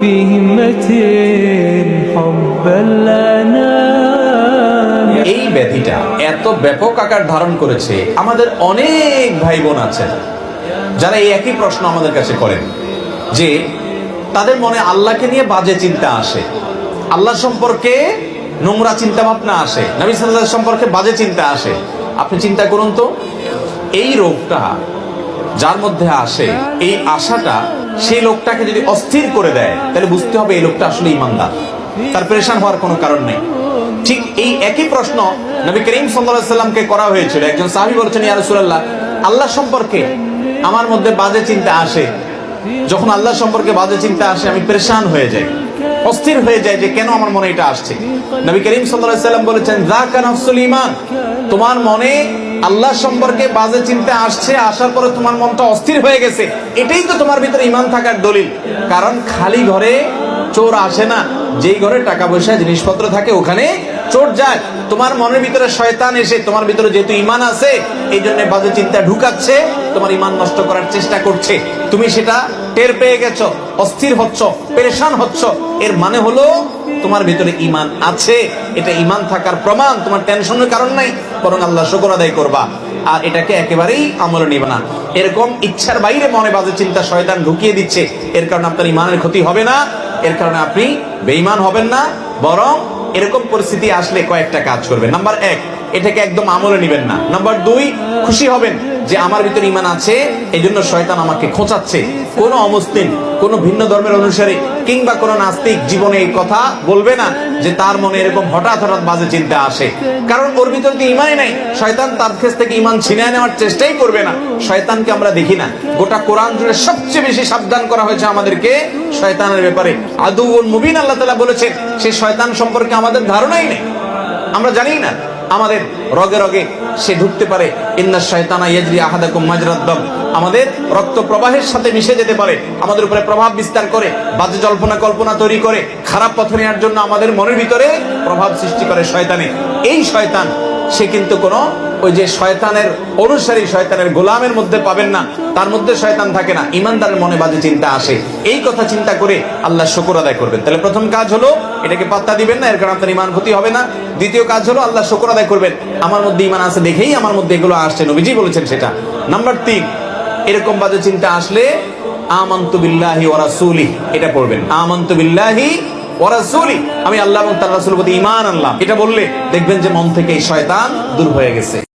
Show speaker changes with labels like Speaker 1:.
Speaker 1: এই ব্যাধিটা এত ব্যাপক আকার ধারণ করেছে, আমাদের অনেক ভাই বোন আছেন যারা এই একই প্রশ্ন আমাদের কাছে করেন যে তাদের মনে আল্লাহকে নিয়ে বাজে চিন্তা আসে, আল্লাহ সম্পর্কে নোংরা চিন্তা ভাবনা আসে, নবী সাল্লাল্লাহু আলাইহি ওয়াসাল্লাম সম্পর্কে বাজে চিন্তা আসে। আপনি চিন্তা করুন তো, এই রোগটা যার মধ্যে আসে, এই আশাটা সেই লোকটাকে যদি অস্থির করে দেয়, তাহলে বুঝতে হবে এই লোকটা আসলে ঈমানদার, তার পেরেশান হওয়ার কোনো কারণ নেই। ঠিক এই একই প্রশ্ন নবী করিম সাল্লাল্লাহু আলাইহি ওয়াসাল্লামকে করা হয়েছিল। একজন সাহাবী বলেছেন, ইয়া রাসূলুল্লাহ, আল্লাহ সম্পর্কে আমার মধ্যে বাজে চিন্তা আসে, যখন আল্লাহ সম্পর্কে বাজে চিন্তা আসে আমি পেরেশান হয়ে যাই, অস্থির হয়ে যায় যে কেন আমার মনে এটা আসছে। নবী করিম সাল্লাল্লাহু আলাইহি ওয়াসাল্লাম বলেছেন, যাকা নাফসুল ঈমান, তোমার মনে আল্লাহ সম্পর্কে বাজে চিন্তা আসছে, আসার পরে তোমার মনটা অস্থির হয়ে গেছে, এটাই তো তোমার ভিতরে ঈমান থাকার দলিল। কারণ খালি ঘরে চোর আসে না, যেই ঘরে টাকা পয়সা জিনিসপত্র থাকে ওখানে চোর যায়। তোমার মনের ভিতরে শয়তান এসে তোমার ভিতরে যেহেতু ঈমান আছে, এই জন্য বাজে চিন্তা ঢুকাচ্ছে, তোমার ঈমান নষ্ট করার চেষ্টা করছে। তুমি সেটা টের পেয়ে গেছো, অস্থির হচ্ছ, পেরেশান হচ্ছ, এর মানে হলো তোমার ভিতরে ঈমান আছে। এটা ঈমান থাকার প্রমাণ, তোমার টেনশনের কারণ নাই, বরং আল্লাহ শুকর আদায় করবা। আর এটাকে একেবারেই আমলে নিবে না। এরকম ইচ্ছার বাইরে মনে বাজে চিন্তা শয়তান ঢুকিয়ে দিচ্ছে, এর কারণে আপনার ঈমানের ক্ষতি হবে না, এর কারণে আপনি বেঈমান হবেন না, বরং এরকম পরিস্থিতি আসলে কয়েকটা কাজ করবেন। নাম্বার 1, এটাকে একদম আমলে নিবেন না। নাম্বার 2, খুশি হবেন যে আমার ভিতরে ঈমান আছে, এই জন্য শয়তান আমাকে খোঁচাচ্ছে। কোন অমুসলিম, কোন ভিন্ন ধর্মের অনুসারী কিংবা কোন নাস্তিক জীবনে এই কথা বলবে না যে তার মনে এরকম হঠাৎ হঠাৎ বাজে চিন্তা আসে, কারণ ওর ভিতরে তো ঈমানই নাই। শয়তান তার কাছ থেকে ঈমান ছিনিয়ে নেওয়ার চেষ্টাই করবে না। শয়তানকে আমরা দেখি না, গোটা কোরআন জুড়ে সবচেয়ে বেশি সাবধান করা হয়েছে আমাদেরকে শয়তানের ব্যাপারে। আদুউন মুবিন আল্লাহ তাআলা বলেছেন, সেই শয়তান সম্পর্কে আমাদের ধারণাই নেই, আমরা জানি না। আমাদের রগে রগে সে ঢুকতে পারে, ইন্নাশ শায়তানা ইয়াজরি আহাদাকুম মাজরাদ দাম, আমাদের রক্ত প্রবাহের সাথে মিশে যেতে পারে, আমাদের উপরে প্রভাব বিস্তার করে, বাজে কল্পনা তৈরি করে, খারাপ পথে নেওয়ার জন্য আমাদের মনের ভিতরে প্রভাব সৃষ্টি করে শয়তানে। এই শয়তান সে কিন্তু কোন ওই যে শয়তানের অনুসারী, শয়তানের গোলামের মধ্যে পাবেন না, তার মধ্যে শয়তান থাকে না। ঈমানদারের মনে বাজে চিন্তা আসে, এই কথা চিন্তা করে আল্লাহ শুকর আদায় করবেন। তাহলে প্রথম কাজ হলো এটাকে পাত্তা দিবেন না, এর কারণে আপনার ঈমান ক্ষতি হবে না। দ্বিতীয় কাজ হলো আল্লাহ শুকর আদায় করবেন, আমার মধ্যে ঈমান আছে দেখেই আমার মধ্যে এগুলো আসছে, নবীজি বলেছেন সেটা। নাম্বার 3, এরকম বাজে চিন্তা আসলে আমানতু বিল্লাহি ওয়া রাসূলিহি, এটা পড়বেন, আমানতু বিল্লাহি ওয়া রাসূলিহি, আমি আল্লাহ এবং তার রাসূলের প্রতি ঈমান আনলাম। এটা বললে দেখবেন যে মন থেকে এই শয়তান দূর হয়ে গেছে।